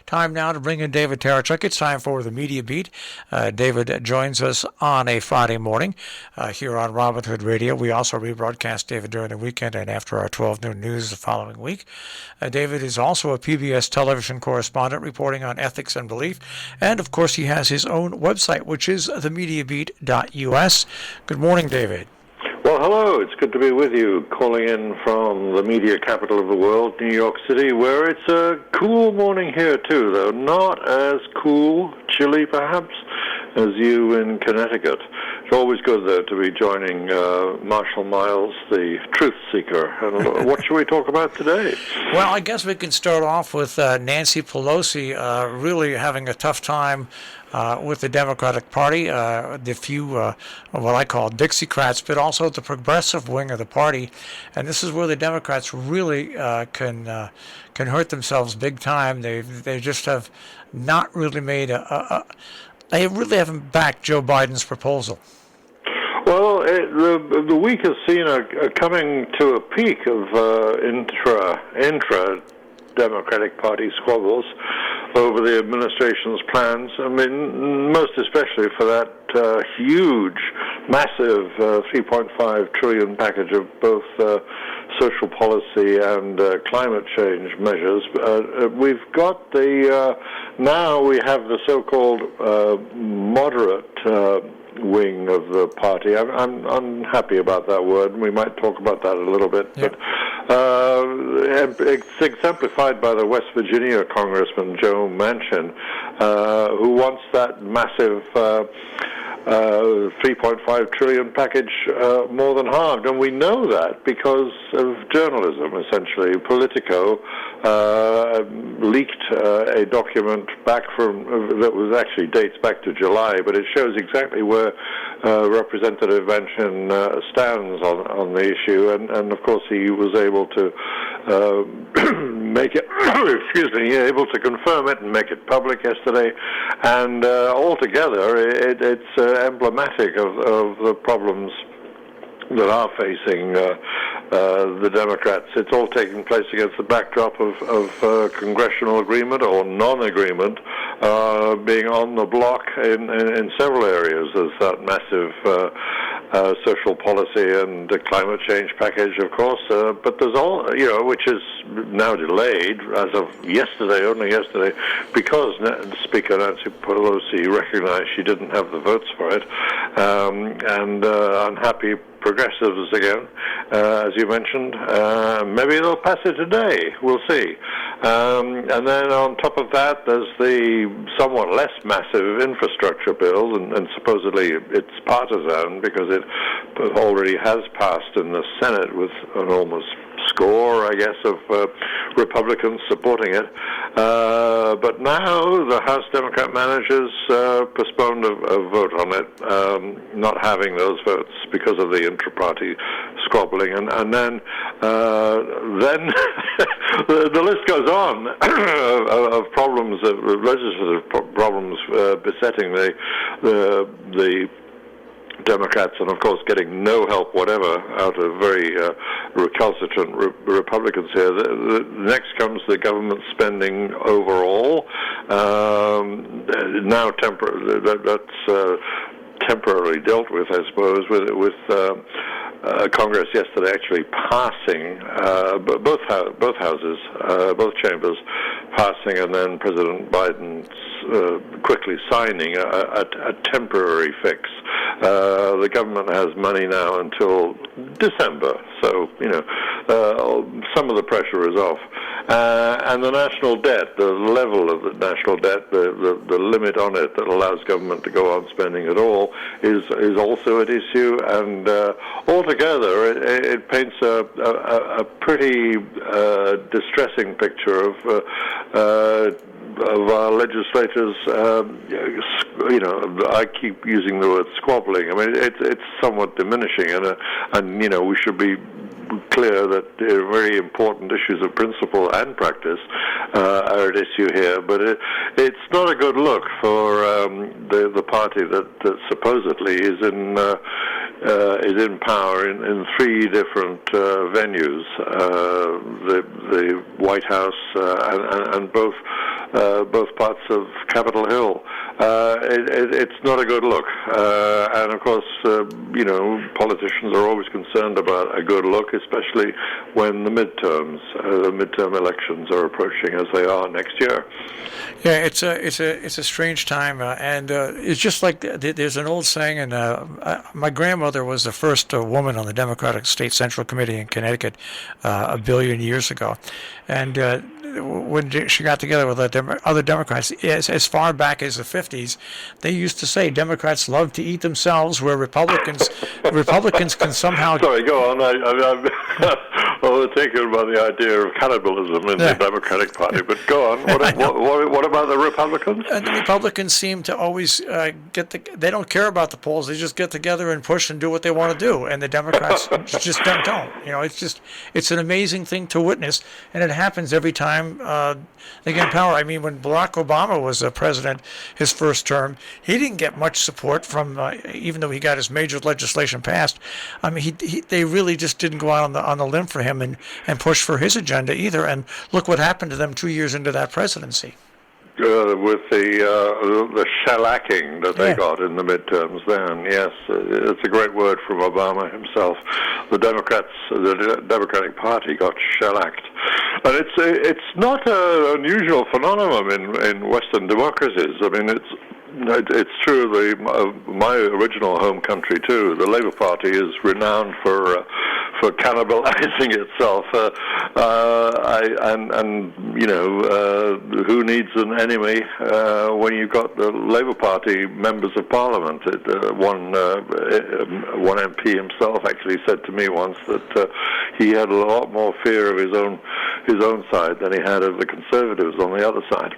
Time now to bring in David Tereshchuk. It's time for the Media Beat. David joins us on a Friday morning here on Robin Hood Radio. We also rebroadcast David during the weekend and after our 12 noon news the following week. David is also a PBS television correspondent reporting on ethics and belief. And, of course, he has his own website, which is themediabeat.us. Good morning, David. Well, hello. It's good to be with you, calling in from the media capital of the world, New York City, where it's a cool morning here, too, though not as cool, chilly perhaps, as you in Connecticut. It's always good, though, to be joining Marshall Miles, the truth seeker. And what should we talk about today? Well, I guess we can start off with Nancy Pelosi really having a tough time with the Democratic Party, the few, what I call Dixiecrats, but also the progressive wing of the party. And this is where the Democrats really can hurt themselves big time. They just have not really made they really haven't backed Joe Biden's proposal. Well, the week has seen a coming to a peak of intra-Democratic Party squabbles over the administration's plans. I mean, most especially for that huge, massive $3.5 trillion package of both social policy and climate change measures. We've got now we have the so-called moderate wing of the party. I'm unhappy about that word, and we might talk about that a little bit. Yeah. But it's exemplified by the West Virginia Congressman Joe Manchin, who wants that massive $3.5 trillion package more than halved. And we know that because of journalism, essentially. Politico leaked a document back that was actually dates back to July, but it shows exactly where Representative Manchin stands on the issue. And of course, he was able to make it, able to confirm it and make it public yesterday. And altogether, it's emblematic of the problems that are facing the Democrats. It's all taking place against the backdrop of congressional agreement or non-agreement being on the block in several areas. There's that massive social policy and climate change package, of course, but there's all, which is now delayed as of only yesterday, because Speaker Nancy Pelosi recognized she didn't have the votes for it, and unhappy progressives again, as you mentioned. Maybe they'll pass it today. We'll see. And then on top of that, there's the somewhat less massive infrastructure bill, and supposedly it's partisan because it already has passed in the Senate with an almost score, I guess, of Republicans supporting it. But now the House Democrat managers postponed a vote on it, not having those votes because of the intra-party squabbling. And then the list goes on of problems, legislative problems besetting the Democrats, and of course getting no help whatever out of very recalcitrant Republicans here. The next comes the government spending overall. Now that's temporarily dealt with, I suppose, with Congress yesterday actually passing both houses, both chambers passing, and then President Biden's quickly signing a temporary fix. The government has money now until December, so some of the pressure is off. And the national debt, the level of the national debt, the limit on it that allows government to go on spending at all is also at issue. And altogether, it paints a pretty distressing picture of our legislators. I keep using the word squabbling. I mean, it's somewhat diminishing, and we should be clear that very important issues of principle and practice are at issue here. But it's not a good look for the party that supposedly is in is in power in three different venues: the White House and both parts of Capitol Hill. It's not a good look, and of course, politicians are always concerned about a good look, especially when the midterm elections are approaching, as they are next year. Yeah, it's a strange time, and it's just like there's an old saying, and my grandmother was the first woman on the Democratic State Central Committee in Connecticut a billion years ago, and when she got together with other Democrats, as far back as the 50s, they used to say Democrats love to eat themselves, where Republicans can somehow... Sorry, go on. I'm taken by the idea of cannibalism in the Democratic Party, but go on. What about the Republicans? And the Republicans seem to always they don't care about the polls. They just get together and push and do what they want to do, and the Democrats just don't. It's an amazing thing to witness, and it happens every time they get in power. I mean, when Barack Obama was president, his first term, he didn't get much support from, even though he got his major legislation passed. I mean, they really just didn't go out on the limb for him and push for his agenda either. And look what happened to them 2 years into that presidency. With the shellacking that they got in the midterms then, yes, it's a great word from Obama himself. The Democratic Party got shellacked. And it's not an unusual phenomenon in Western democracies. I mean, it's true of my original home country too. The Labour Party is renowned for cannibalizing itself, who needs an enemy when you've got the Labour Party members of Parliament? One MP himself actually said to me once that he had a lot more fear of his own side than he had of the Conservatives on the other side.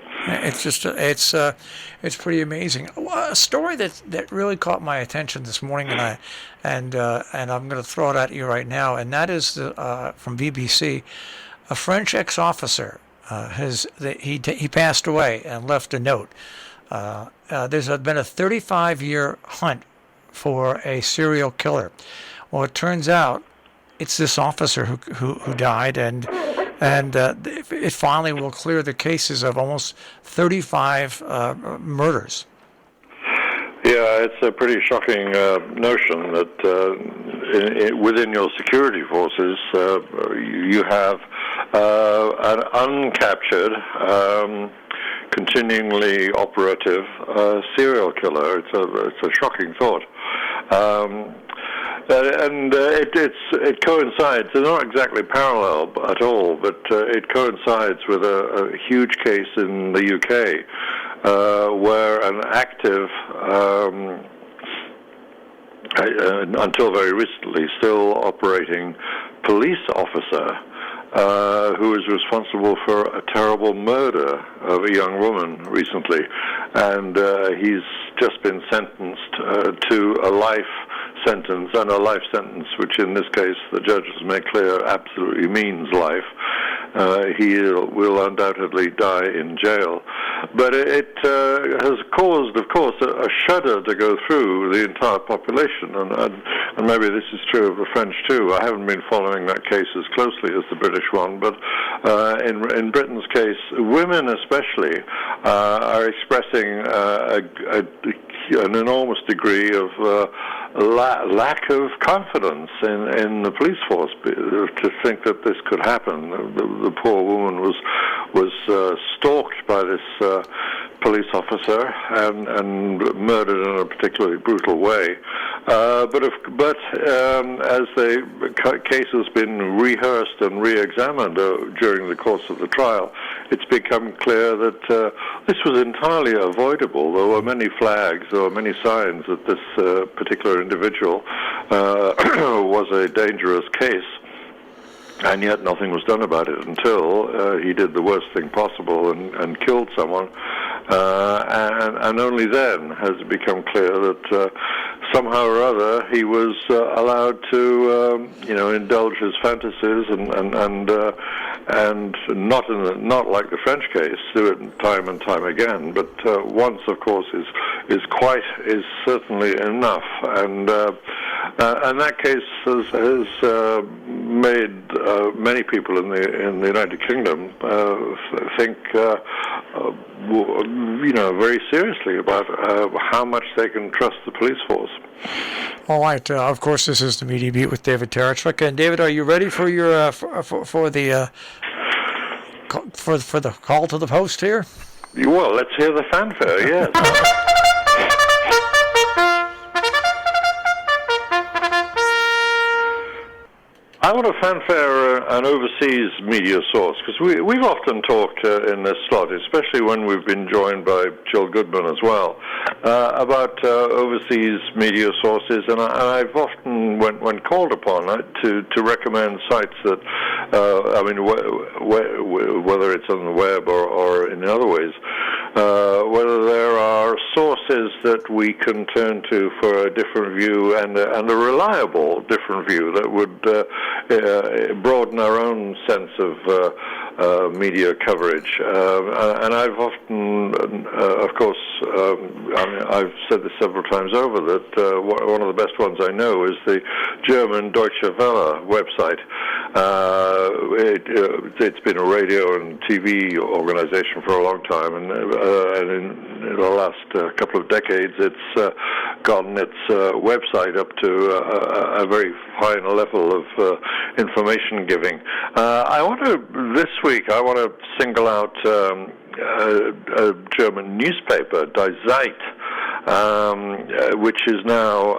It's pretty amazing. A story that really caught my attention this morning, and I'm going to throw it at you right now, and that is from BBC. A French ex-officer he passed away and left a note. There's been a 35-year hunt for a serial killer. Well, it turns out it's this officer who died, and it finally will clear the cases of almost 35 murders. Yeah, it's a pretty shocking notion that within your security forces you have an uncaptured, continually operative serial killer. It's a shocking thought. And it coincides. They're not exactly parallel at all, but it coincides with a huge case in the UK where an active, until very recently, still operating police officer who was responsible for a terrible murder of a young woman recently, and he's just been sentenced to a life sentence, and a life sentence which in this case the judges make clear absolutely means life. He will undoubtedly die in jail. But it has caused, of course, a shudder to go through the entire population, and maybe this is true of the French too. I haven't been following that case as closely as the British one, but in Britain's case, women especially are expressing an enormous degree of lack of confidence in the police force. To think that this could happen, the poor woman was stalked by this police officer and murdered in a particularly brutal way. But as the case has been rehearsed and re-examined during the course of the trial, it's become clear that this was entirely avoidable. There were many flags, there were many signs that this particular individual was a dangerous case. And yet nothing was done about it until he did the worst thing possible and killed someone. And only then has it become clear that somehow or other he was allowed to, indulge his fantasies and not like the French case, do it time and time again. But once, of course, is certainly enough. And And that case has made many people in the United Kingdom think, very seriously about how much they can trust the police force. All right. Of course, this is the Media Beat with David Tereshchuk. And David, are you ready for your for the call to the post here? Well, let's hear the fanfare. Yes. I want to fanfare an overseas media source, because we've often talked in this slot, especially when we've been joined by Jill Goodman as well, about overseas media sources, and I've often, when called upon, to recommend sites that, whether it's on the web or in other ways, whether there are sources that we can turn to for a different view and a reliable different view that would broaden our own sense of media coverage. And I've often, of course, I've said this several times over, that one of the best ones I know is the German Deutsche Welle website. It's been a radio and TV organization for a long time, and in the last couple of decades, it's gotten its website up to a very fine level of information giving. This week I want to single out a German newspaper, Die Zeit, which is now,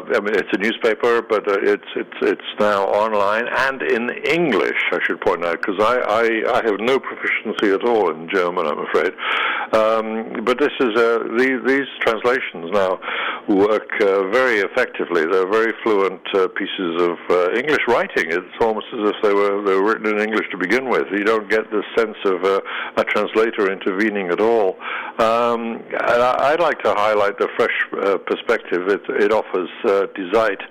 it's a newspaper, but it's now online and in English, I should point out, because I have no proficiency at all in German, I'm afraid. But this is these translations now work very effectively. They're very fluent pieces of English writing. It's almost as if they were written in English to begin with. You don't get the sense of a translator intervening at all. And I'd like to highlight the fresh perspective it offers. Die Zeit,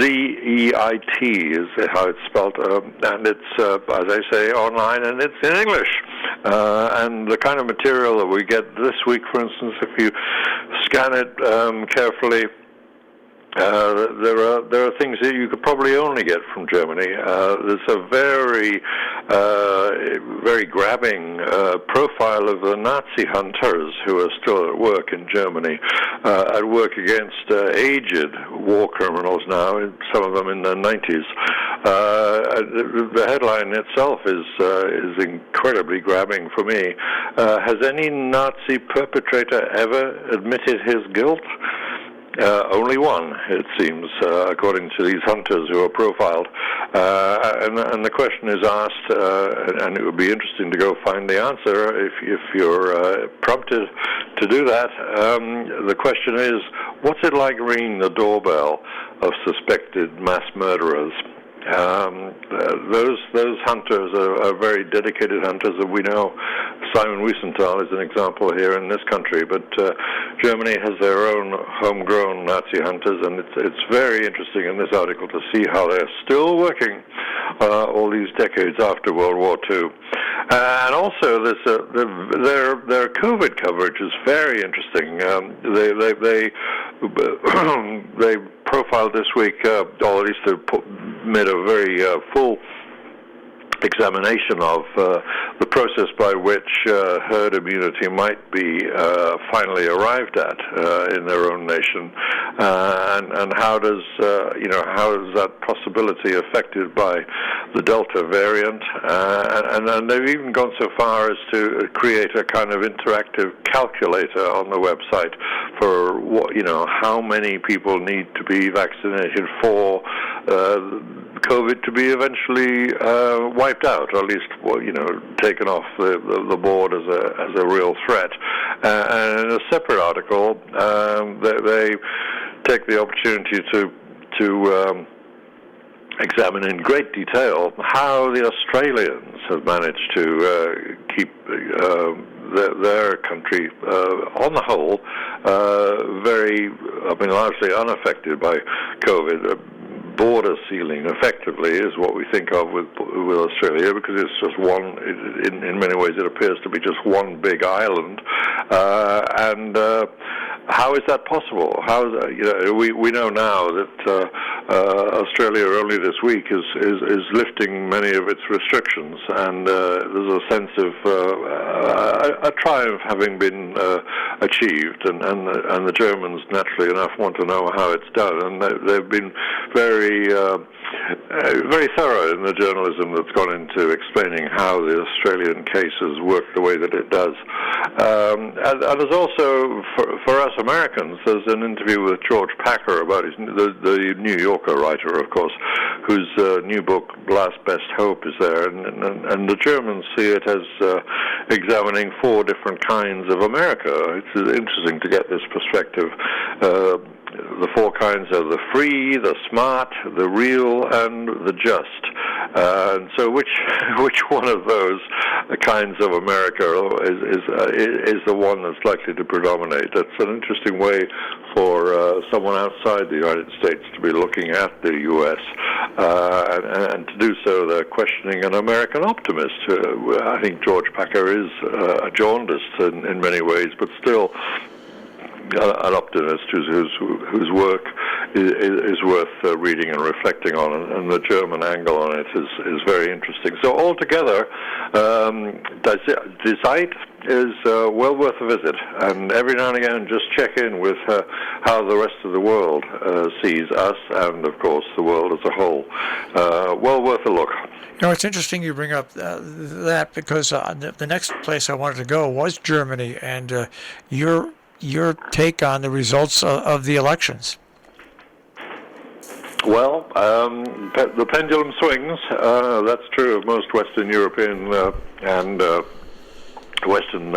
Z-E-I-T is how it's spelled, and it's, as I say, online, and it's in English. And the kind of material that we get this week, for instance, if you scan it carefully, there are things that you could probably only get from Germany. There's a very grabbing profile of the Nazi hunters who are still at work in Germany, at work against aged war criminals now, some of them in their 90s. The headline itself is incredibly grabbing for me. Has any Nazi perpetrator ever admitted his guilt? Only one, it seems, according to these hunters who are profiled. And the question is asked, and it would be interesting to go find the answer if you're prompted to do that. The question is, what's it like ringing the doorbell of suspected mass murderers? Those hunters are very dedicated hunters, and we know Simon Wiesenthal is an example here in this country, but Germany has their own homegrown Nazi hunters, and it's very interesting in this article to see how they're still working all these decades after World War II. And also, their COVID coverage is very interesting. They profiled this week, or at least they made a very full examination of the process by which herd immunity might be finally arrived at in their own nation, and how does that possibility affected by the Delta variant, and they've even gone so far as to create a kind of interactive calculator on the website for how many people need to be vaccinated for COVID to be eventually wiped out, or at least taken off the board as a real threat. And in a separate article, they take the opportunity to examine in great detail how the Australians have managed to keep their country, on the whole, largely unaffected by COVID. Border sealing, effectively, is what we think of with Australia, because it's just one. In many ways, it appears to be just one big island, and how is that possible? We know now that Australia only this week is lifting many of its restrictions, and there's a sense of a triumph having been achieved, and the Germans naturally enough want to know how it's done, and they've been very thorough in the journalism that's gone into explaining how the Australian case has worked the way that it does. And there's also, for us Americans, there's an interview with George Packer about the New Yorker writer, of course, whose new book, Last Best Hope, is there. And the Germans see it as examining 4 different kinds of America. It's interesting to get this perspective. The 4 kinds are the free, the smart, the real, and the just. And so, which one of those kinds of America is the one that's likely to predominate? That's an interesting way for someone outside the United States to be looking at the U.S. And to do so, they're questioning an American optimist. I think George Packer is a jaundiced in many ways, but still an optimist whose work is worth reading and reflecting on, and the German angle on it is very interesting. So altogether, Die Zeit is well worth a visit, and every now and again just check in with how the rest of the world sees us, and of course the world as a whole. Well worth a look. It's interesting you bring up that, because the next place I wanted to go was Germany, and your take on the results of the elections. Well, the pendulum swings. That's true of most Western European and Western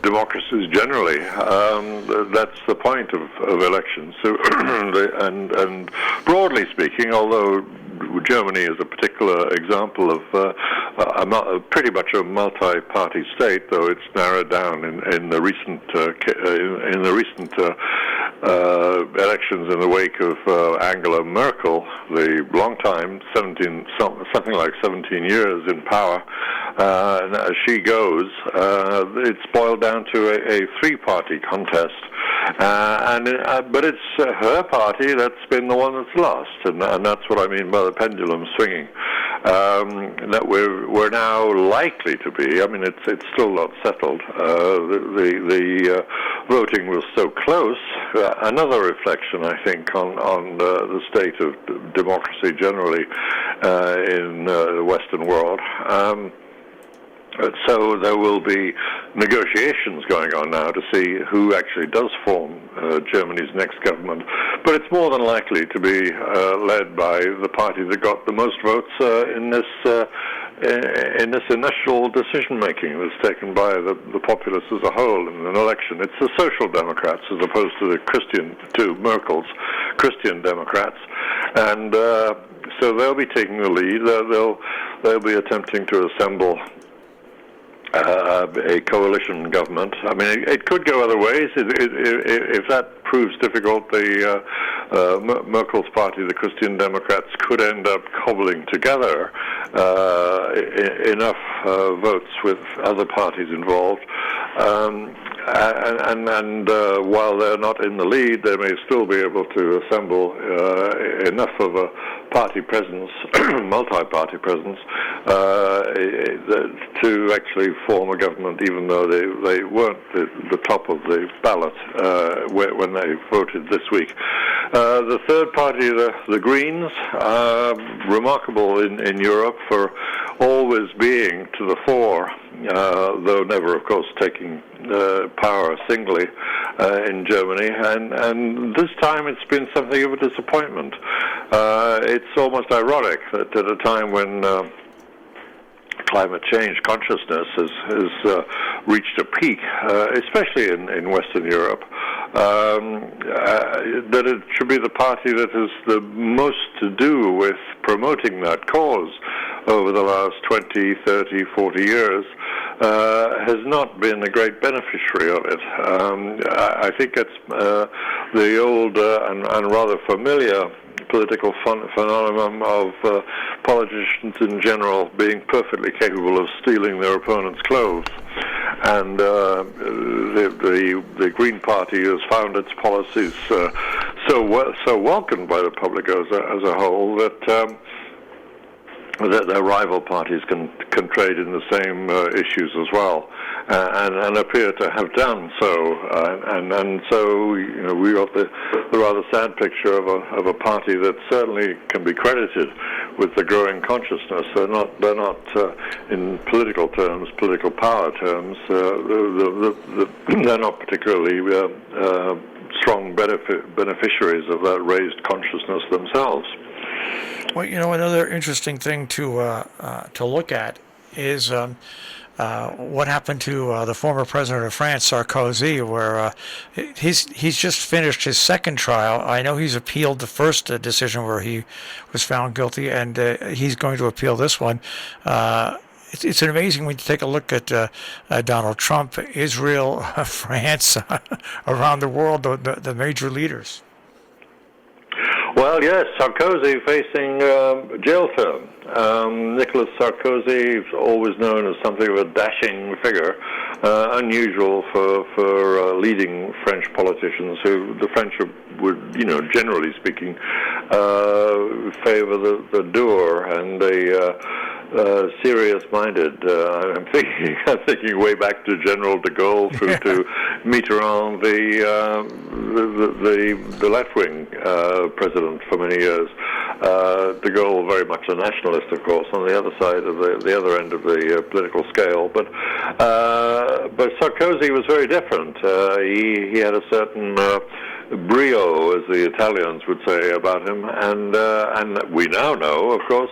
democracies generally. That's the point of elections. So, and broadly speaking, although Germany is a particular example of pretty much a multi-party state, though it's narrowed down in the recent elections in the wake of Angela Merkel, the long time, something like 17 years in power. And as she goes, it's boiled down to a 3-party contest. But it's her party that's been the one that's lost, and that's what I mean by the pendulum swinging. That we're now likely to be. I mean, it's still not settled. The voting was so close. Another reflection, I think, on the state of democracy generally in the Western world. So there will be negotiations going on now to see who actually does form Germany's next government. But it's more than likely to be led by the party that got the most votes in this initial decision-making that's taken by the populace as a whole in an election. It's the Social Democrats as opposed to Merkel's Christian Democrats. And so they'll be taking the lead. They'll be attempting to assemble a coalition government. I mean, it could go other ways. If that proves difficult, Merkel's party, the Christian Democrats, could end up cobbling together enough votes with other parties involved. And while they're not in the lead, they may still be able to assemble enough of a party presence, multi-party presence, to actually form a government, even though they weren't the top of the ballot when they voted this week. The third party, the Greens, remarkable in Europe for always being to the fore, though never, of course, taking power singly in Germany, and this time it's been something of a disappointment. It's almost ironic that at a time when climate change consciousness has reached a peak, especially in Western Europe, that it should be the party that has the most to do with promoting that cause over the last 20, 30, 40 years, has not been a great beneficiary of it. I think it's the old and rather familiar political phenomenon of politicians in general being perfectly capable of stealing their opponent's clothes. and the Green Party has found its policies so welcomed by the public as a whole that their rival parties can trade in the same issues as well, and appear to have done so. And so we got the rather sad picture of a party that certainly can be credited with the growing consciousness. They're not in political terms, political power terms. They're not particularly strong beneficiaries of that raised consciousness themselves. Well, another interesting thing to look at is what happened to the former president of France, Sarkozy, where he's just finished his second trial. I know he's appealed the first decision where he was found guilty, and he's going to appeal this one. It's amazing when you take a look at Donald Trump, Israel, France, around the world, the major leaders. Well, yes, Sarkozy facing jail term. Nicolas Sarkozy is always known as something of a dashing figure, unusual for leading French politicians who the French would, generally speaking, favor the dour and the serious-minded. I'm thinking way back to General de Gaulle through to Mitterrand, the left-wing president for many years. De Gaulle very much a nationalist, of course, on the other side of the other end of the political scale. But Sarkozy was very different. He had a certain brio, as the Italians would say about him, and we now know, of course,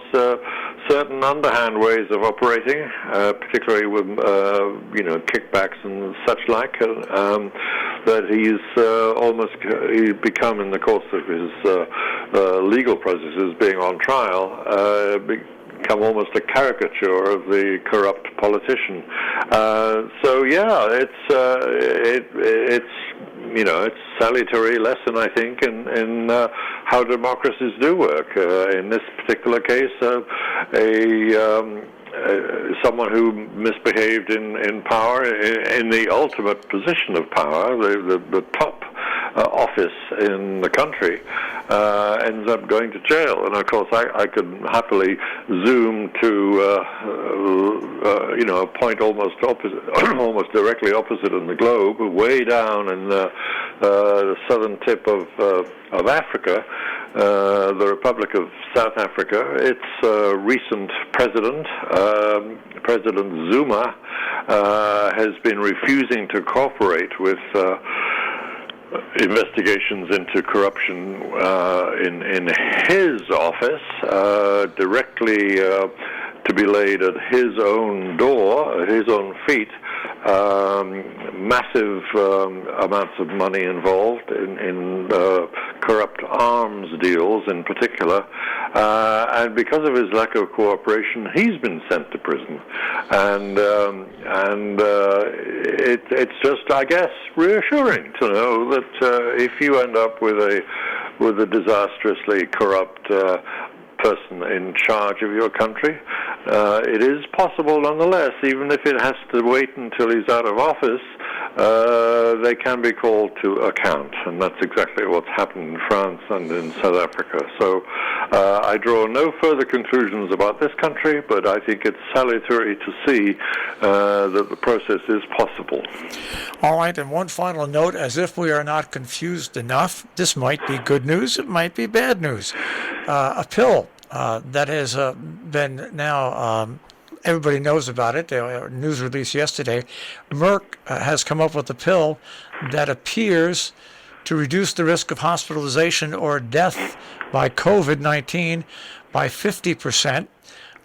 certain underhand ways of operating, particularly with kickbacks and such like, that he's become, in the course of his legal processes being on trial, become almost a caricature of the corrupt politician. So yeah, it's salutary lesson, I think, in how democracies do work. In this particular case, someone who misbehaved in power, in the ultimate position of power, the top office in the country, ends up going to jail. And of course, I could happily zoom to a point almost directly opposite in the globe, way down in the southern tip of Africa, the Republic of South Africa. Its recent president, President Zuma, has been refusing to cooperate with investigations into corruption in his office, directly to be laid at his own door, at his own feet. Massive amounts of money involved in corrupt arms deals in particular, and because of his lack of cooperation, he's been sent to prison. And it's just, I guess, reassuring to know that if you end up with a disastrously corrupt person in charge of your country, it is possible nonetheless, even if it has to wait until he's out of office, they can be called to account, and that's exactly what's happened in France and in South Africa. So I draw no further conclusions about this country, but I think it's salutary to see that the process is possible. All right, and one final note, as if we are not confused enough, this might be good news, it might be bad news. A pill that has been now, everybody knows about it, news release yesterday. Merck has come up with a pill that appears to reduce the risk of hospitalization or death by COVID-19 by 50%.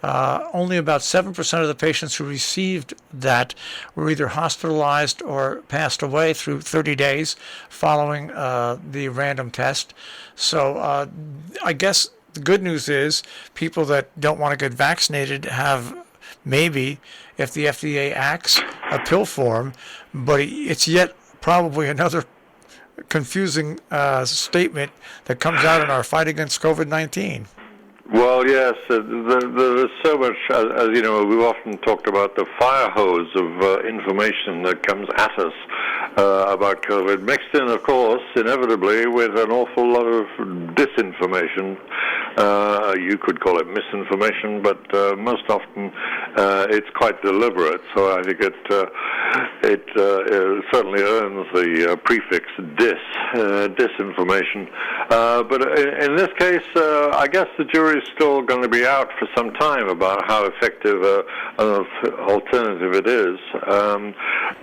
Only about 7% of the patients who received that were either hospitalized or passed away through 30 days following the random test. So I guess the good news is people that don't want to get vaccinated have maybe, if the FDA acts, a pill form, but it's yet probably another confusing statement that comes out in our fight against COVID-19. Well, yes, there's so much, as you know, we've often talked about the fire hose of information that comes at us about COVID, mixed in, of course, inevitably with an awful lot of disinformation. You could call it misinformation, but most often it's quite deliberate, so I think it certainly earns the prefix disinformation. But in this case, I guess the jury is still going to be out for some time about how effective an alternative it is.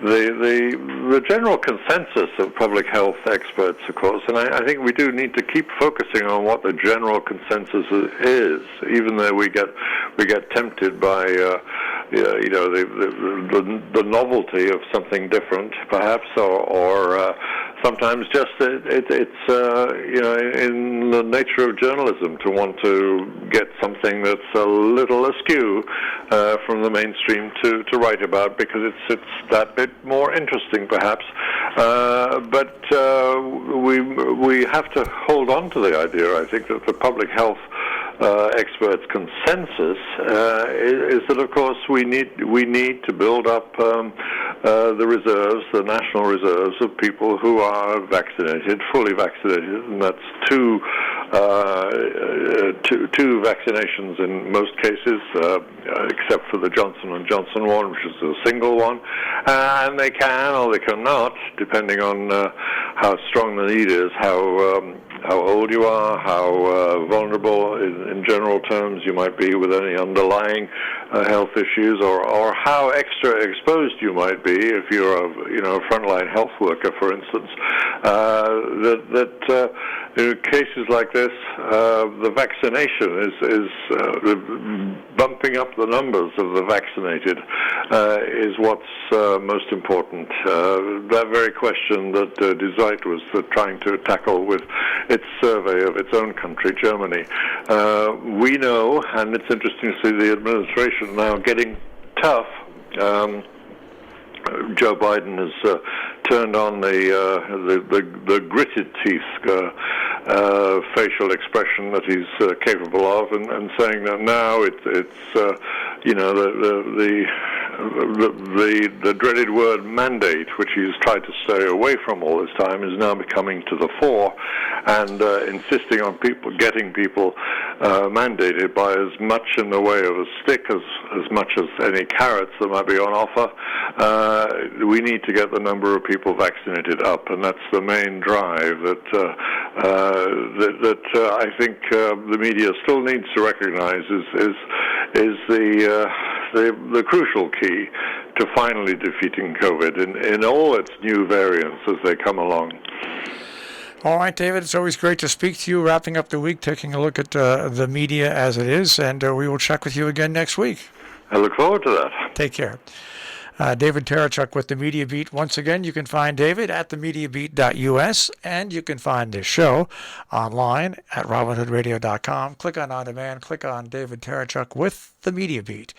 The general consensus of public health experts, of course, and I think we do need to keep focusing on what the general consensus is, even though we get tempted by the novelty of something different, perhaps, or sometimes just it's in the nature of journalism to want to get something that's a little askew from the mainstream to write about, because it's that bit more interesting, perhaps. But we have to hold on to the idea, I think, that the public health experts' consensus is that, of course, we need to build up the reserves, the national reserves of people who are vaccinated, fully vaccinated, and that's two vaccinations in most cases, except for the Johnson & Johnson one, which is a single one, and they can or they cannot, depending on how strong the need is, how old you are, how vulnerable in general terms you might be with any underlying health issues, or how extra exposed you might be if you're a frontline health worker, for instance. In cases like this, the vaccination is bumping up the numbers of the vaccinated is what's most important. That very question that Die Zeit was trying to tackle with its survey of its own country, Germany. We know, and it's interesting to see the administration now getting tough. Joe Biden has turned on the gritted teeth facial expression that he's capable of, and saying that now the dreaded word mandate, which he's tried to stay away from all this time, is now becoming to the fore, and insisting on getting people mandated by as much in the way of a stick as much as any carrots that might be on offer. We need to get the number of people vaccinated up, and that's the main drive that I think the media still needs to recognize is the crucial key to finally defeating COVID in all its new variants as they come along. All right, David, it's always great to speak to you, wrapping up the week, taking a look at the media as it is, and we will check with you again next week. I look forward to that. Take care. David Tereshchuk with the Media Beat. Once again, you can find David at themediabeat.us, and you can find this show online at robinhoodradio.com. Click on demand, click on David Tereshchuk with the Media Beat.